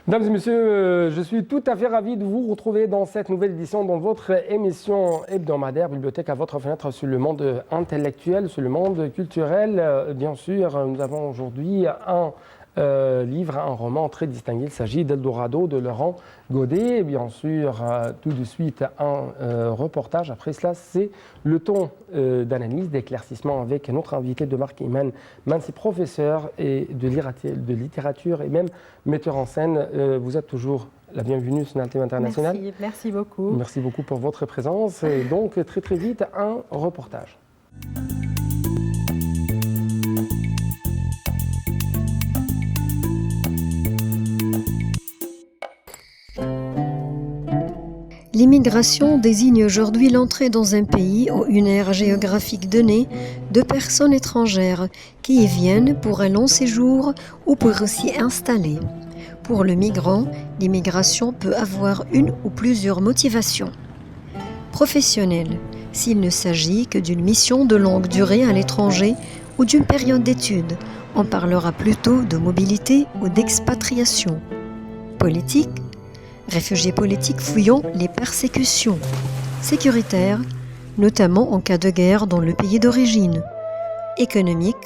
Mesdames et messieurs, je suis tout à fait ravi de vous retrouver dans cette nouvelle édition dans votre émission hebdomadaire Bibliothèque à votre fenêtre sur le monde intellectuel, sur le monde culturel. Bien sûr, nous avons aujourd'hui un livre, un roman très distingué. Il s'agit d'Eldorado de Laurent Godet. Et bien sûr, tout de suite, un reportage. Après cela, c'est le ton d'analyse, d'éclaircissement avec notre invité de marque Iman Mansi, professeur et de littérature et même metteur en scène. Vous êtes toujours la bienvenue sur Naltem International. Merci beaucoup. Merci beaucoup pour votre présence. Et donc, très très vite, un reportage. L'immigration désigne aujourd'hui l'entrée dans un pays ou une aire géographique donnée de personnes étrangères qui y viennent pour un long séjour ou pour s'y installer. Pour le migrant, l'immigration peut avoir une ou plusieurs motivations. Professionnelle, s'il ne s'agit que d'une mission de longue durée à l'étranger ou d'une période d'études, on parlera plutôt de mobilité ou d'expatriation. Politique, réfugiés politiques fuyant les persécutions. Sécuritaire, notamment en cas de guerre dans le pays d'origine. Économique,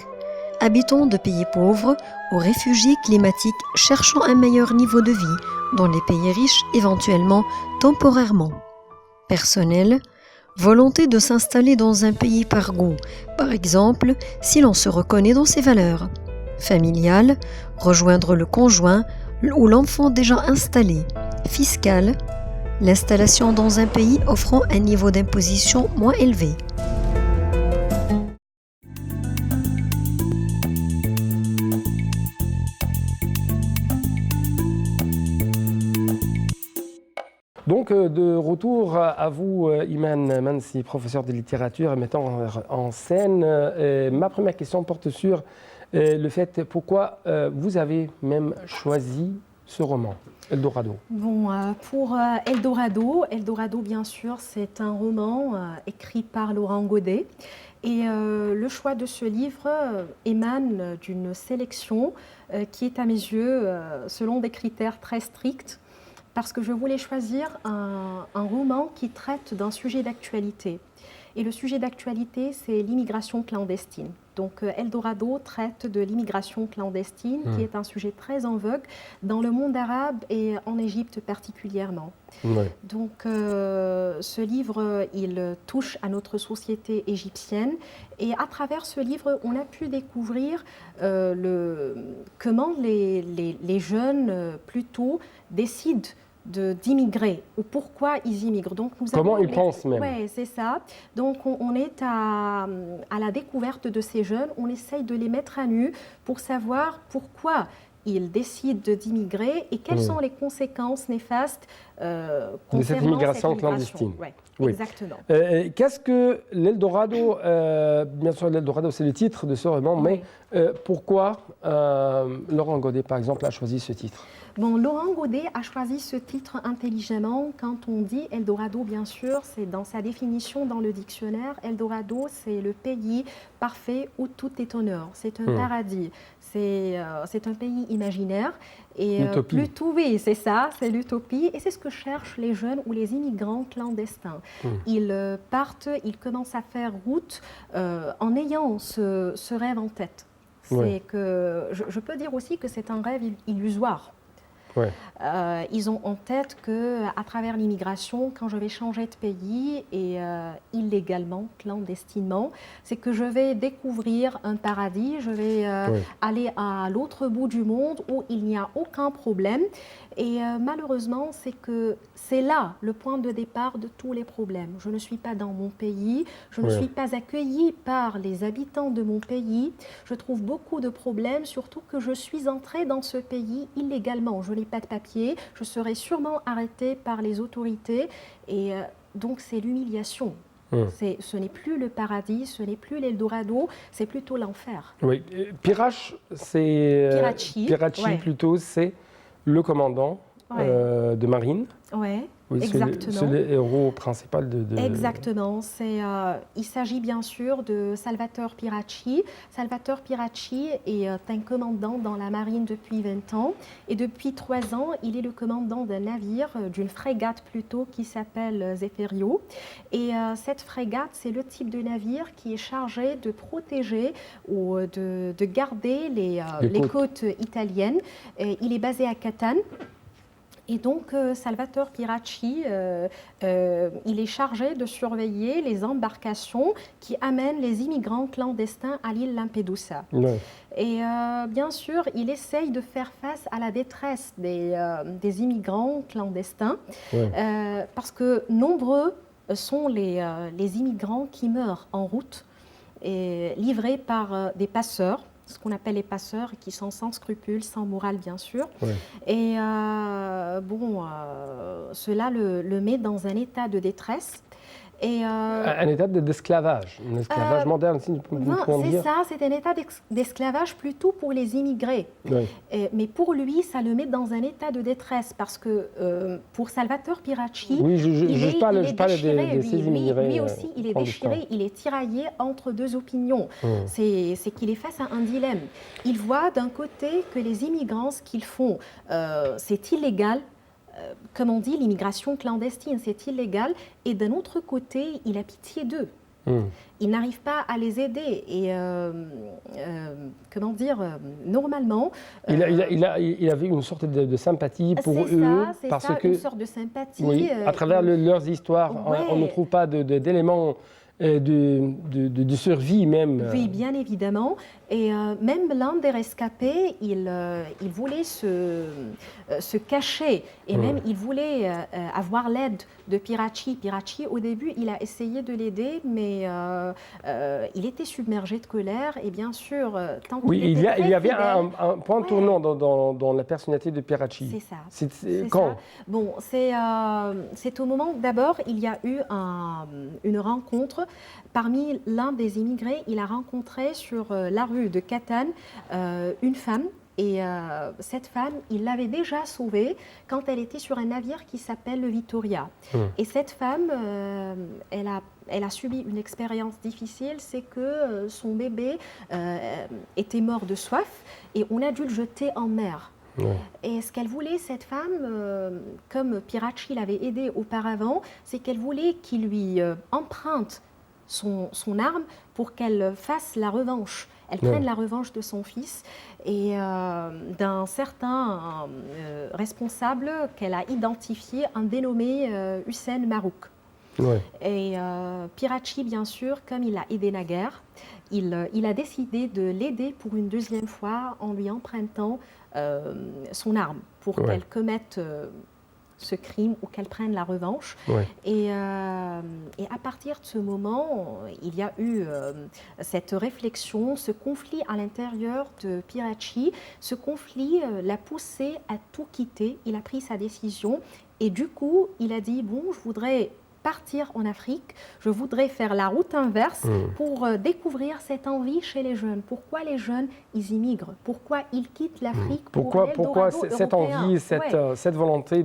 habitants de pays pauvres ou réfugiés climatiques cherchant un meilleur niveau de vie dans les pays riches éventuellement temporairement. Personnel, volonté de s'installer dans un pays par goût, par exemple si l'on se reconnaît dans ses valeurs. Familial, rejoindre le conjoint ou l'enfant déjà installé. Fiscal, l'installation dans un pays offrant un niveau d'imposition moins élevé. Donc, de retour à vous, Iman Mansi, professeur de littérature et mettant en scène. Ma première question porte sur le fait pourquoi vous avez même choisi ce roman, Eldorado. Bon, pour Eldorado, bien sûr, c'est un roman écrit par Laurent Godet. Et le choix de ce livre émane d'une sélection qui est à mes yeux, selon des critères très stricts, parce que je voulais choisir un roman qui traite d'un sujet d'actualité. Et le sujet d'actualité, c'est l'immigration clandestine. Donc Eldorado traite de l'immigration clandestine, qui est un sujet très en vogue dans le monde arabe et en Égypte particulièrement. Ouais. Donc ce livre, il touche à notre société égyptienne. Et à travers ce livre, on a pu découvrir comment les jeunes, plutôt, décident d'immigrer ou pourquoi ils immigrent. Donc, comment ils pensent même. Oui, c'est ça. Donc on est à la découverte de ces jeunes, on essaye de les mettre à nu pour savoir pourquoi ils décident d'immigrer et quelles sont les conséquences néfastes de cette immigration clandestine. Ouais, oui, exactement. Qu'est-ce que l'Eldorado, bien sûr l'Eldorado c'est le titre de ce roman, mais pourquoi Laurent Godet par exemple a choisi ce titre? Bon, Laurent Godet a choisi ce titre intelligemment. Quand on dit Eldorado, bien sûr, c'est dans sa définition dans le dictionnaire. Eldorado, c'est le pays parfait où tout est honneur. C'est un paradis. C'est un pays imaginaire. Et plutôt, oui, c'est ça, c'est l'utopie. Et c'est ce que cherchent les jeunes ou les immigrants clandestins. Ils partent, ils commencent à faire route en ayant ce rêve en tête. C'est que, je peux dire aussi que c'est un rêve illusoire. Ouais. Ils ont en tête qu'à travers l'immigration, quand je vais changer de pays et illégalement, clandestinement, c'est que je vais découvrir un paradis, je vais aller à l'autre bout du monde où il n'y a aucun problème. Et malheureusement, c'est là le point de départ de tous les problèmes. Je ne suis pas dans mon pays, je ne suis pas accueillie par les habitants de mon pays. Je trouve beaucoup de problèmes, surtout que je suis entrée dans ce pays illégalement. Je n'ai pas de papier, je serai sûrement arrêtée par les autorités. Et donc, c'est l'humiliation. Ce n'est plus le paradis, ce n'est plus l'Eldorado, c'est plutôt l'enfer. Oui, Pirachi, Pirachi plutôt, c'est le commandant de marine. Ouais. Oui, Exactement. c'est le héros principal Exactement. Il s'agit bien sûr de Salvatore Piracci. Salvatore Piracci est un commandant dans la marine depuis 20 ans. Et depuis 3 ans, il est le commandant d'un navire, d'une frégate plutôt, qui s'appelle Zefiro. Et cette frégate, c'est le type de navire qui est chargé de protéger ou de garder les côtes italiennes. Et il est basé à Catane. Et donc, Salvatore Piracci, il est chargé de surveiller les embarcations qui amènent les immigrants clandestins à l'île Lampedusa. Ouais. Et bien sûr, il essaye de faire face à la détresse des immigrants clandestins, Ouais. parce que nombreux sont les immigrants qui meurent en route, et livrés par des passeurs, ce qu'on appelle les passeurs, qui sont sans scrupules, sans morale bien sûr. Ouais. Et cela le met dans un état de détresse. Et, Un état d'esclavage, un esclavage moderne, si nous pouvons c'est dire. ça, c'est un état d'esclavage plutôt pour les immigrés. Oui. Mais pour lui, ça le met dans un état de détresse parce que pour Salvatore Piracci, Oui, je parle déchiré, de ces immigrés. lui aussi, il est déchiré, il est tiraillé entre deux opinions. C'est qu'il est face à un dilemme. Il voit d'un côté que les immigrants, ce qu'ils font, c'est illégal. Comme on dit, l'immigration clandestine, c'est illégal. Et d'un autre côté, il a pitié d'eux. Il n'arrive pas à les aider. Et normalement... Il avait une sorte de sympathie pour eux. C'est ça, une sorte de sympathie. Oui, à travers leurs histoires, on ne trouve pas d'éléments de survie même. Oui, bien évidemment. Et même l'un des rescapés, il voulait se cacher et même il voulait avoir l'aide de Piracci. Piracci, au début, il a essayé de l'aider, mais il était submergé de colère et bien sûr, tant qu'il était très il y avait fidèle, un point tournant dans la personnalité de Piracci. C'est ça. C'est quand ça. Bon, c'est au moment où d'abord il y a eu une rencontre parmi l'un des immigrés. Il a rencontré sur la rue de Catane une femme. Et cette femme, il l'avait déjà sauvée quand elle était sur un navire qui s'appelle le Vittoria. Et cette femme, elle a subi une expérience difficile, c'est que son bébé était mort de soif et on a dû le jeter en mer. Et ce qu'elle voulait, cette femme, comme Piracci l'avait aidée auparavant, c'est qu'elle voulait qu'il lui emprunte son arme pour qu'elle fasse la revanche. Elle prenne la revanche de son fils et d'un certain responsable qu'elle a identifié, un dénommé Hussein Marouk. Et Piracci, bien sûr, comme il a aidé naguère, il a décidé de l'aider pour une deuxième fois en lui empruntant son arme pour qu'elle commette ce crime ou qu'elle prenne la revanche. Et à partir de ce moment, il y a eu cette réflexion, ce conflit à l'intérieur de Piracci. Ce conflit l'a poussé à tout quitter. Il a pris sa décision et du coup, il a dit « Bon, je voudrais partir en Afrique, je voudrais faire la route inverse pour découvrir cette envie chez les jeunes. Pourquoi les jeunes, ils immigrent? Pourquoi ils quittent l'Afrique? Pourquoi cette envie, cette volonté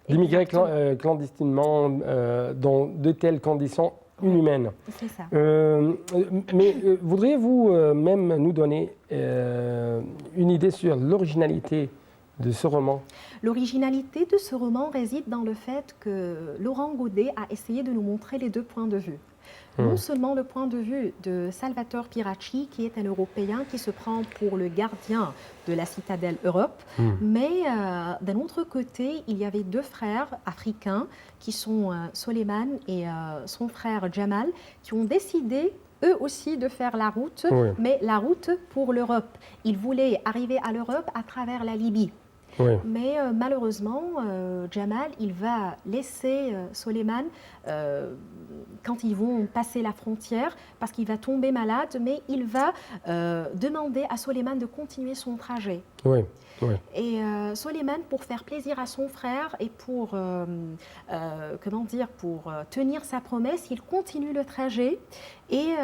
d'immigrer clandestinement dans de telles conditions inhumaines? C'est ça. Mais voudriez-vous même nous donner une idée sur l'originalité de ce roman? L'originalité de ce roman réside dans le fait que Laurent Godet a essayé de nous montrer les deux points de vue. Non seulement le point de vue de Salvatore Piracci, qui est un Européen qui se prend pour le gardien de la citadelle Europe, mais d'un autre côté, il y avait deux frères africains qui sont Soleiman et son frère Jamal, qui ont décidé eux aussi de faire la route, mais la route pour l'Europe. Ils voulaient arriver à l'Europe à travers la Libye. Mais malheureusement, Jamal, il va laisser Soleiman quand ils vont passer la frontière parce qu'il va tomber malade, mais il va demander à Soleiman de continuer son trajet. Et Soleiman, pour faire plaisir à son frère et pour tenir sa promesse, il continue le trajet. Et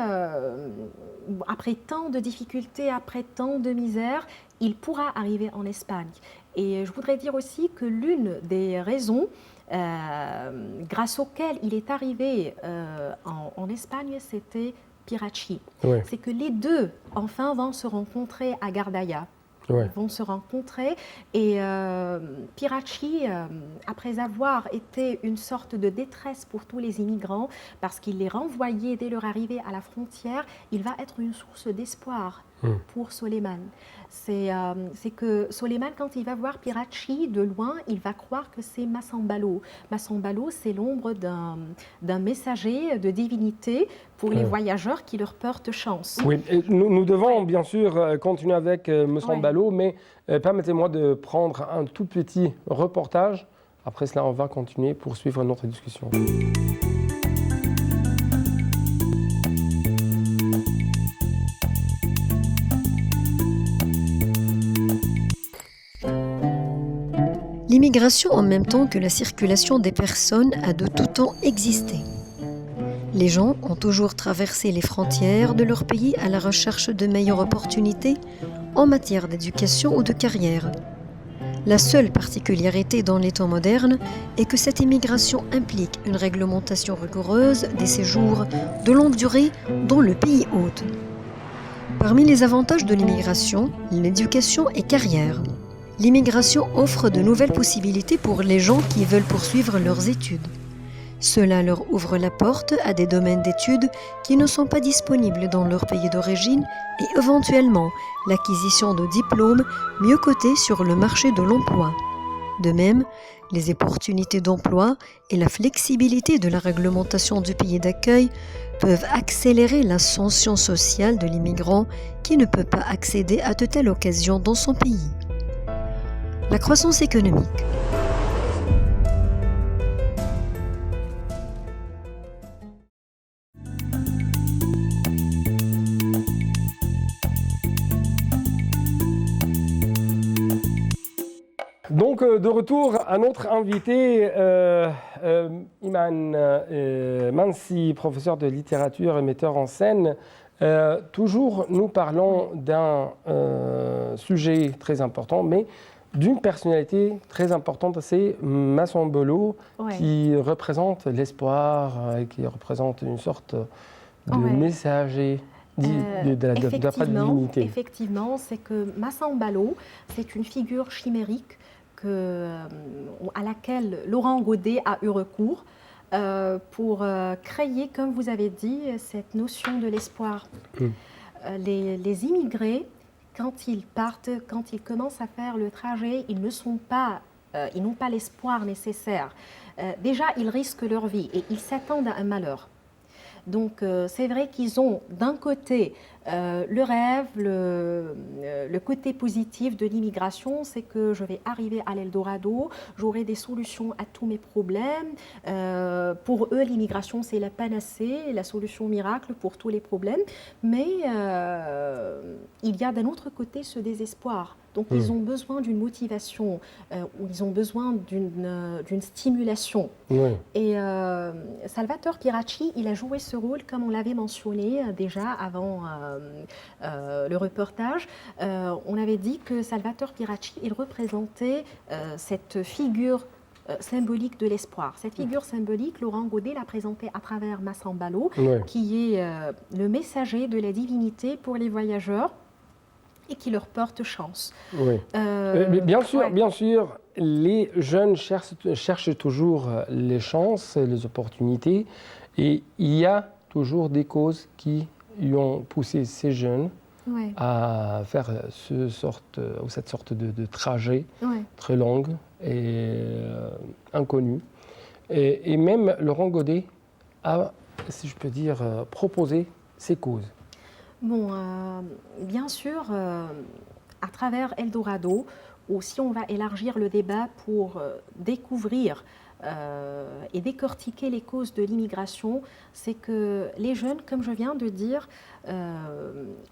après tant de difficultés, après tant de misère, il pourra arriver en Espagne. Et je voudrais dire aussi que l'une des raisons grâce auquel il est arrivé en Espagne, c'était Pierachi. Oui. C'est que les deux, enfin, vont se rencontrer à Gardaïa. Ouais. Vont se rencontrer et Pierachi, après avoir été une sorte de détresse pour tous les immigrants, parce qu'il les renvoyait dès leur arrivée à la frontière, il va être une source d'espoir pour Soleiman. C'est que Soleiman, quand il va voir Pierachi de loin, il va croire que c'est Massambalo. Massambalo, c'est l'ombre d'un messager de divinité pour les voyageurs qui leur portent chance. Oui, et nous devons bien sûr continuer avec Massambalo, mais permettez-moi de prendre un tout petit reportage. Après cela, on va continuer pour suivre notre discussion. L'immigration en même temps que la circulation des personnes a de tout temps existé. Les gens ont toujours traversé les frontières de leur pays à la recherche de meilleures opportunités en matière d'éducation ou de carrière. La seule particularité dans les temps modernes est que cette immigration implique une réglementation rigoureuse des séjours de longue durée dans le pays hôte. Parmi les avantages de l'immigration, l'éducation et carrière. L'immigration offre de nouvelles possibilités pour les gens qui veulent poursuivre leurs études. Cela leur ouvre la porte à des domaines d'études qui ne sont pas disponibles dans leur pays d'origine et éventuellement l'acquisition de diplômes mieux cotés sur le marché de l'emploi. De même, les opportunités d'emploi et la flexibilité de la réglementation du pays d'accueil peuvent accélérer l'ascension sociale de l'immigrant qui ne peut pas accéder à de telles occasions dans son pays. La croissance économique. Donc, de retour à notre invité, Iman Mansi, professeur de littérature et metteur en scène. Toujours, nous parlons d'un sujet très important, mais d'une personnalité très importante, c'est Massambalo, qui représente l'espoir, qui représente une sorte de messager de la divinité. Effectivement, c'est que Massambalo, c'est une figure chimérique à laquelle Laurent Godet a eu recours pour créer, comme vous avez dit, cette notion de l'espoir. Les immigrés, quand ils partent, quand ils commencent à faire le trajet, ils n'ont pas l'espoir nécessaire. Déjà, ils risquent leur vie et ils s'attendent à un malheur. Donc, c'est vrai qu'ils ont d'un côté le rêve, le côté positif de l'immigration, c'est que je vais arriver à l'Eldorado, j'aurai des solutions à tous mes problèmes. Pour eux, l'immigration, c'est la panacée, la solution miracle pour tous les problèmes. Mais il y a d'un autre côté ce désespoir. Donc, ils ont besoin d'une motivation, ou ils ont besoin d'une stimulation. Et Salvatore Pierachi, il a joué ce rôle, comme on l'avait mentionné déjà avant le reportage. On avait dit que Salvatore Pierachi, il représentait cette figure symbolique de l'espoir. Cette figure symbolique, Laurent Godet l'a présentée à travers Massambalo, qui est le messager de la divinité pour les voyageurs et qui leur porte chance. Bien sûr, les jeunes cherchent toujours les chances, les opportunités, et il y a toujours des causes qui ont poussé ces jeunes à faire cette sorte de trajet très long et inconnu. Et même Laurent Godet a, si je peux dire, proposé ces causes. Bon, bien sûr, à travers Eldorado, ou si on va élargir le débat pour découvrir et décortiquer les causes de l'immigration, c'est que les jeunes, comme je viens de dire,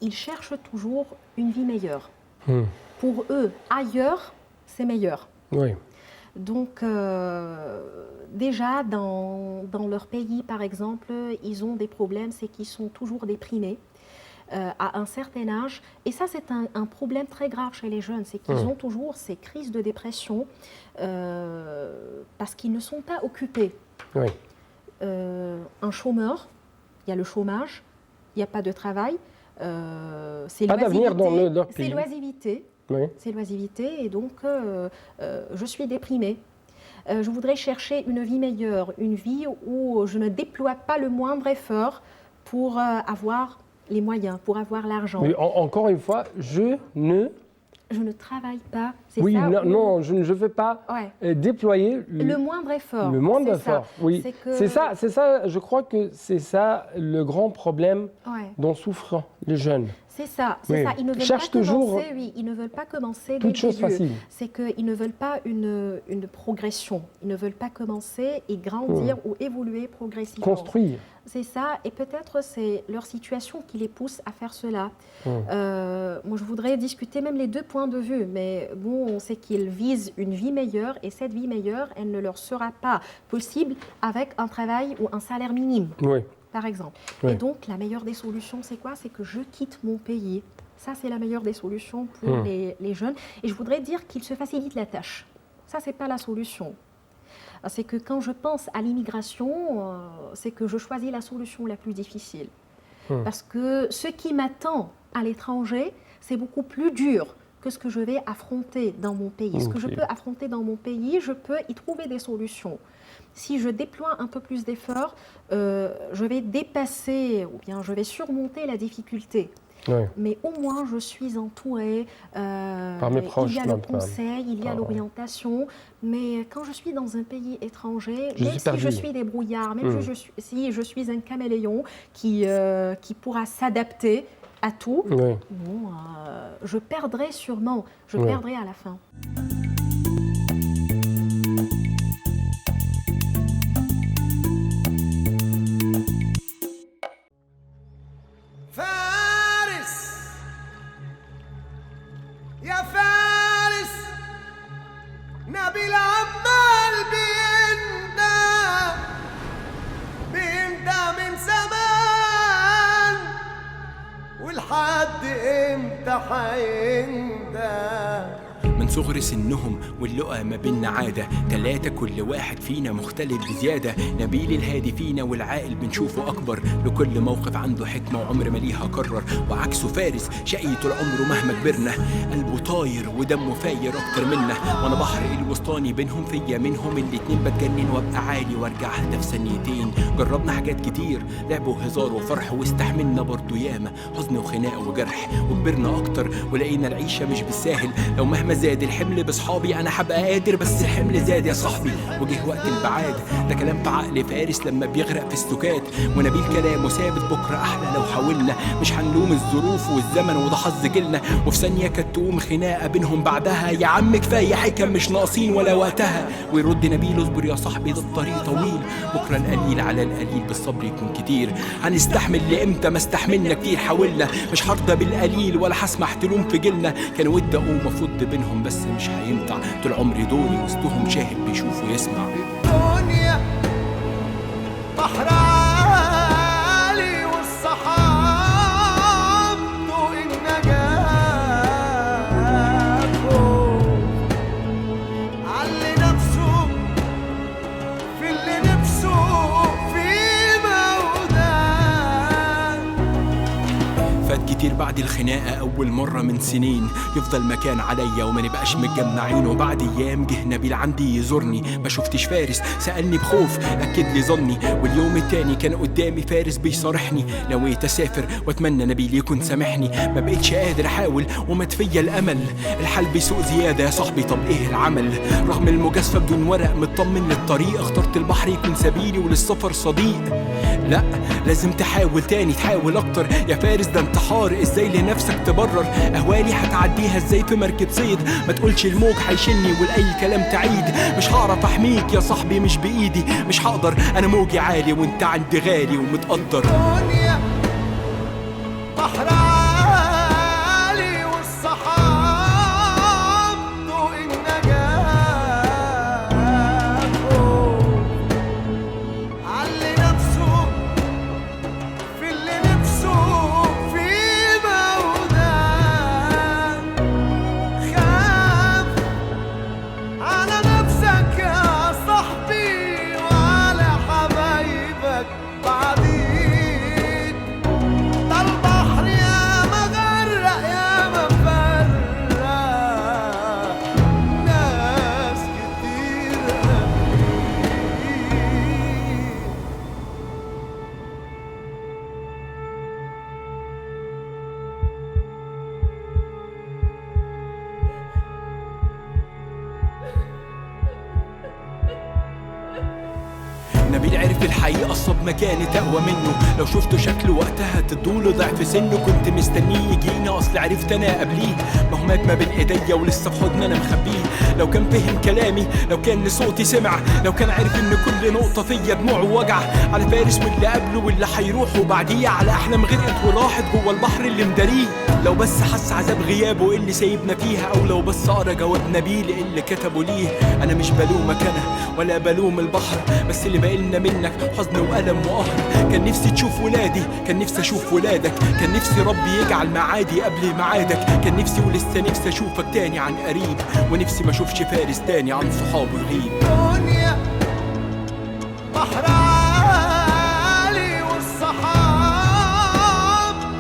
ils cherchent toujours une vie meilleure. Pour eux, ailleurs, c'est meilleur. Donc, déjà, dans leur pays, par exemple, ils ont des problèmes, c'est qu'ils sont toujours déprimés. à un certain âge. Et ça, c'est un problème très grave chez les jeunes, c'est qu'ils ont toujours ces crises de dépression parce qu'ils ne sont pas occupés. Oui. Un chômeur, il y a le chômage, il n'y a pas de travail, c'est pas d'avenir dans leur pays. C'est l'oisiveté. Oui. C'est l'oisiveté et donc je suis déprimée. Je voudrais chercher une vie meilleure, une vie où je ne déploie pas le moindre effort pour avoir les moyens, pour avoir l'argent. Mais encore une fois, je ne travaille pas. Oui, ça, non, je ne veux pas déployer le moindre effort. Le moindre effort, oui. C'est ça, je crois que c'est ça le grand problème dont souffrent les jeunes. C'est ça, c'est ça. Ils ne veulent pas commencer, ils ne veulent pas commencer toute chose facile. C'est qu'ils ne veulent pas une progression. Ils ne veulent pas commencer et grandir ou évoluer progressivement. Construire. C'est ça, et peut-être c'est leur situation qui les pousse à faire cela. Moi, je voudrais discuter même les deux points de vue, mais bon, on sait qu'ils visent une vie meilleure, et cette vie meilleure, elle ne leur sera pas possible avec un travail ou un salaire minime. Oui. Par exemple. Oui. Et donc, la meilleure des solutions, c'est quoi? C'est que je quitte mon pays. Ça, c'est la meilleure des solutions pour les jeunes. Et je voudrais dire qu'ils se facilitent la tâche. Ça, ce n'est pas la solution. C'est que quand je pense à l'immigration, c'est que je choisis la solution la plus difficile. Parce que ce qui m'attend à l'étranger, c'est beaucoup plus dur que ce que je vais affronter dans mon pays. Ce que je peux affronter dans mon pays, je peux y trouver des solutions. Si je déploie un peu plus d'efforts, je vais dépasser ou bien je vais surmonter la difficulté. Oui. Mais au moins, je suis entourée. Par mes proches, il y a le conseil, il y a l'orientation. Mais quand je suis dans un pays étranger, même si je suis débrouillard, même si je suis un caméléon qui pourra s'adapter à tout, bon, je perdrai sûrement, je perdrai à la fin. من صغر سنهم واللقى ما بينا عادة 3 كل واحد فينا مختلف بزيادة نبيل الهادي فينا والعاقل بنشوفه أكبر لكل موقف عنده حكمة وعمر ما ليها كرر وعكسه فارس شقي طول عمره مهما كبرنا قلبه طاير ودمه فاير أكتر منا وأنا بحر الوسطاني بينهم فيا منهم الاتنين بتجنن وابقى عالي وارجع أهدى في ثانيتين جربنا حاجات كتير لعب وهزار وفرح واستحملنا برضو ياما حزن وخناق وجرح وكبرنا أكتر ولقينا العيشة مش بالساهل لو مهما زاد الحمل بصحابي انا هبقى قادر بس الحمل زاد يا صاحبي وجه وقت البعاد ده كلام في عقل فارس لما بيغرق في السكات ونبيل كلامه ثابت بكره احلى لو حاولنا مش هنلوم الظروف والزمن وده حظ جيلنا وفي ثانيه كانت تقوم خناقه بينهم بعدها يا عم كفايه حكم مش ناقصين ولا وقتها ويرد نبيل اصبر يا صاحبي ده الطريق طويل بكره القليل على القليل بالصبر يكون كتير هنستحمل لامتى ما استحملنا كتير حاولنا مش هرضى بالقليل ولا هسمح تلوم في جيلنا كان ودي اقوم افض بينهم بس مش هينفع طول عمري دوري وسطهم شاهد بيشوف ويسمع الدنيا بحر عالي والصحاب ضوء النجاة علي نفسه في اللي نفسه في مودان فات كتير بعد الخناقة أول مرة من سنين يفضل مكان عليا وما نبقاش متجمعين وبعد أيام جه نبيل عندي يزورني ما شفتش فارس سألني بخوف أكد لي ظني واليوم التاني كان قدامي فارس بيصارحني نويت أسافر وأتمنى نبيل يكون سامحني ما بقتش قادر أحاول ومات فيا الأمل الحال بيسوء زيادة يا صاحبي طب إيه العمل رغم المجازفة بدون ورق مطمن للطريق اخترت البحر يكون سبيلي وللسفر صديق لا لازم تحاول تاني تحاول أكتر يا فارس ده انتحار ازاي لنفسك تبرر اهوالي هتعديها ازاي في مركب صيد ما تقولش الموج هيشني ولاي كلام تعيد مش هعرف احميك يا صاحبي مش بايدي مش هقدر انا موجي عالي وانت عندي غالي ومتقدر الدنيا بحر عالي والصحاب ضوء النجاة علي نفسه في اللي نفسه فيه نبيل عرف الحقيقة الصدمة كانت أقوى منه، لو شفته شكله وقتها تدوله ضعف سنه. كنت مستنيه يجينا أصل عرفت أنا قبليه، ما هو مات ما بين إيديا ولسه في حضن أنا مخبيه. لو كان فهم كلامي، لو كان لصوتي سمع، لو كان عارف إن كل نقطة فيا دموع ووجع، على فارس واللي قبله واللي هيروح وبعديه، على أحلام غرقت وراحت جوه البحر اللي مداريه. لو بس حس عذاب غيابه اللي سايبنا فيها، أو لو بس قرا جواب نبيل اللي كتبه ليه. أنا مش بلومك أنا ولا بلوم البحر، بس اللي باقيلنا منك حزن وألم وقهر. كان نفسي تشوف ولادي، كان نفسي أشوف ولادك، كان نفسي ربي يجعل معادي قبل معادك. كان نفسي ولسه نفسي أشوفك تاني عن قريب، ونفسي ما أشوفش فارس تاني عن صحابه يغيب. دنيا بحر عالي والصحاب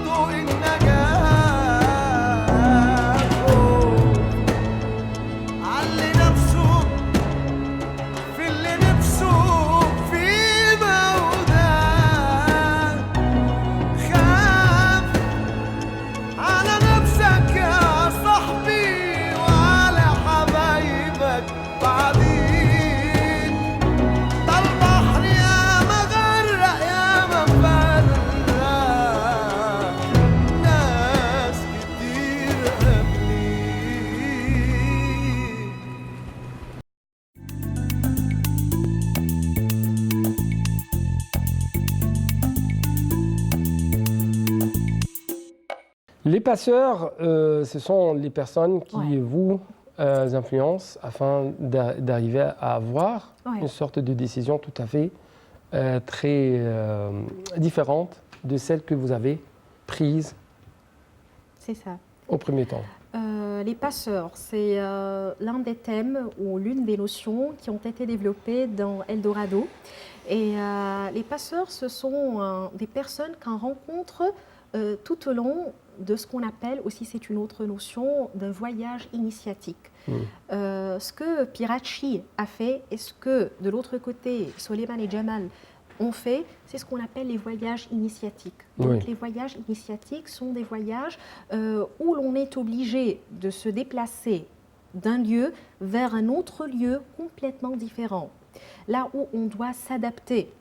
ضوء النجاة، علي نفسه في اللي نفسه في موجود. خاف على نفسك يا صاحبي وعلى حبايبك بعدين. ده البحر يا مغرق يا مفرق ناس كتير قبلي. Les passeurs, ce sont les personnes qui vous influencent afin d'arriver à avoir une sorte de décision tout à fait très différente de celle que vous avez prise C'est ça. au premier temps. Les passeurs, c'est l'un des thèmes ou l'une des notions qui ont été développées dans Eldorado. Et les passeurs, ce sont des personnes qu'on rencontre tout au long de ce qu'on appelle aussi, c'est une autre notion, d'un voyage initiatique. Ce que Pirachi a fait et ce que, de l'autre côté, Soleiman et Jamal ont fait, c'est ce qu'on appelle les voyages initiatiques. Donc les voyages initiatiques sont des voyages où l'on est obligé de se déplacer d'un lieu vers un autre lieu complètement différent, là où on doit s'adapter.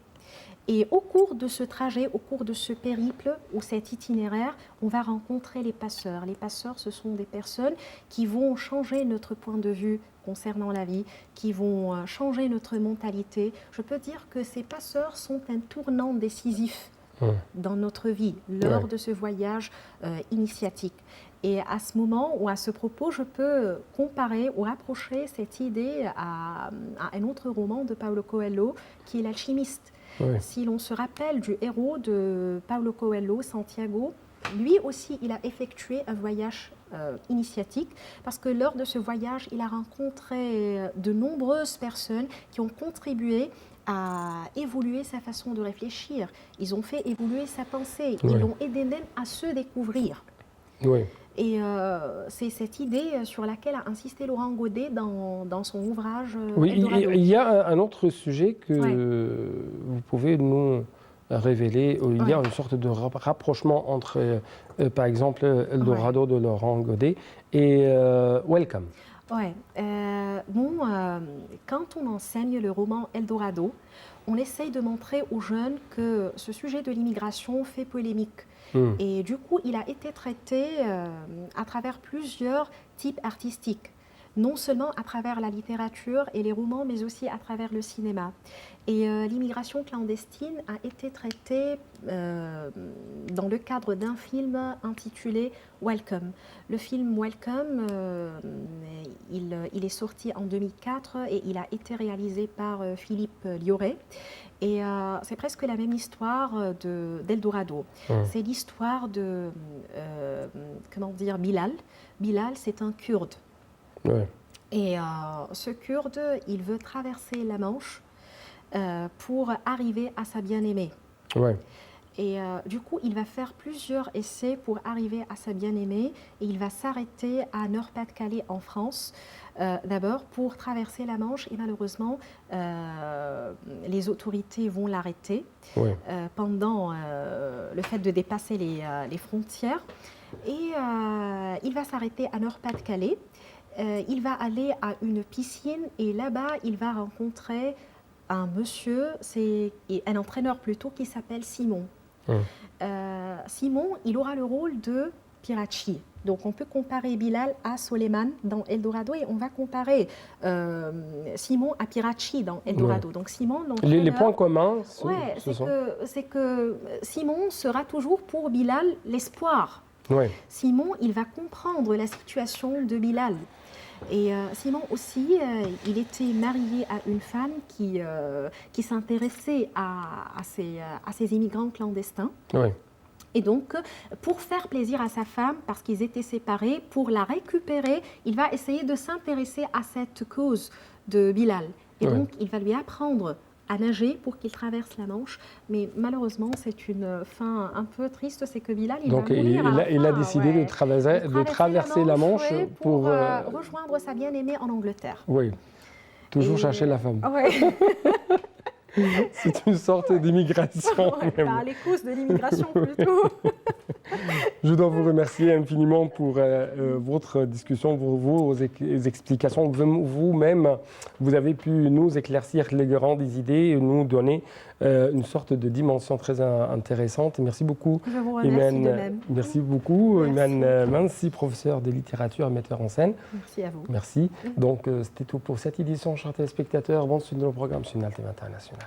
Et au cours de ce trajet, au cours de ce périple ou cet itinéraire, on va rencontrer les passeurs. Les passeurs, ce sont des personnes qui vont changer notre point de vue concernant la vie, qui vont changer notre mentalité. Je peux dire que ces passeurs sont un tournant décisif dans notre vie lors de ce voyage initiatique. Et à ce moment ou à ce propos, je peux comparer ou rapprocher cette idée à un autre roman de Paulo Coelho qui est L'Alchimiste. Si l'on se rappelle du héros de Paulo Coelho, Santiago, lui aussi, il a effectué un voyage initiatique parce que lors de ce voyage, il a rencontré de nombreuses personnes qui ont contribué à évoluer sa façon de réfléchir. Ils ont fait évoluer sa pensée. Ils l'ont aidé même à se découvrir. Et c'est cette idée sur laquelle a insisté Laurent Godet dans son ouvrage Eldorado. Il y a un autre sujet que vous pouvez nous révéler. Il y a une sorte de rapprochement entre, par exemple, Eldorado de Laurent Godet et Welcome. Quand on enseigne le roman Eldorado, on essaye de montrer aux jeunes que ce sujet de l'immigration fait polémique. Et du coup, il a été traité à travers plusieurs types artistiques, non seulement à travers la littérature et les romans, mais aussi à travers le cinéma. Et l'immigration clandestine a été traitée dans le cadre d'un film intitulé Welcome. Le film Welcome, il est sorti en 2004 et il a été réalisé par Philippe Lioré. Et c'est presque la même histoire d'Eldorado. C'est l'histoire de, Bilal. Bilal, c'est un Kurde. Et ce Kurde, il veut traverser la Manche pour arriver à sa bien-aimée. Et du coup, il va faire plusieurs essais pour arriver à sa bien-aimée et il va s'arrêter à Nord-Pas-de-Calais en France, d'abord pour traverser la Manche et malheureusement, les autorités vont l'arrêter pendant le fait de dépasser les frontières. Et il va s'arrêter à Nord-Pas-de-Calais. Il va aller à une piscine et là-bas, il va rencontrer un monsieur, un entraîneur plutôt, qui s'appelle Simon. Simon, il aura le rôle de Pirachi. Donc on peut comparer Bilal à Soleiman dans Eldorado et on va comparer Simon à Pirachi dans Eldorado. Donc Simon, les points communs, c'est que Simon sera toujours pour Bilal l'espoir. Ouais. Simon, il va comprendre la situation de Bilal. Et Simon aussi, il était marié à une femme qui s'intéressait à ces immigrants clandestins. Ouais. Et donc, pour faire plaisir à sa femme, parce qu'ils étaient séparés, pour la récupérer, il va essayer de s'intéresser à cette cause de Bilal. Et donc, il va lui apprendre à nager pour qu'il traverse la Manche. Mais malheureusement, c'est une fin un peu triste, c'est que Bilal, donc, va mourir il a décidé de traverser la Manche pour rejoindre sa bien-aimée en Angleterre. Oui, toujours chercher la femme. Ouais. C'est une sorte d'immigration. Les causes de l'immigration plutôt. Je dois vous remercier infiniment pour votre discussion, pour vos explications. Vous-même, vous avez pu nous éclaircir les grandes idées et nous donner une sorte de dimension très intéressante. Merci beaucoup, je vous remercie de même. Merci beaucoup, Iman Mansi, professeur de littérature et metteur en scène. Merci à vous. Merci. Donc, c'était tout pour cette édition, chers téléspectateurs. Bonne suite de nos programmes sur une Alternative Internationale.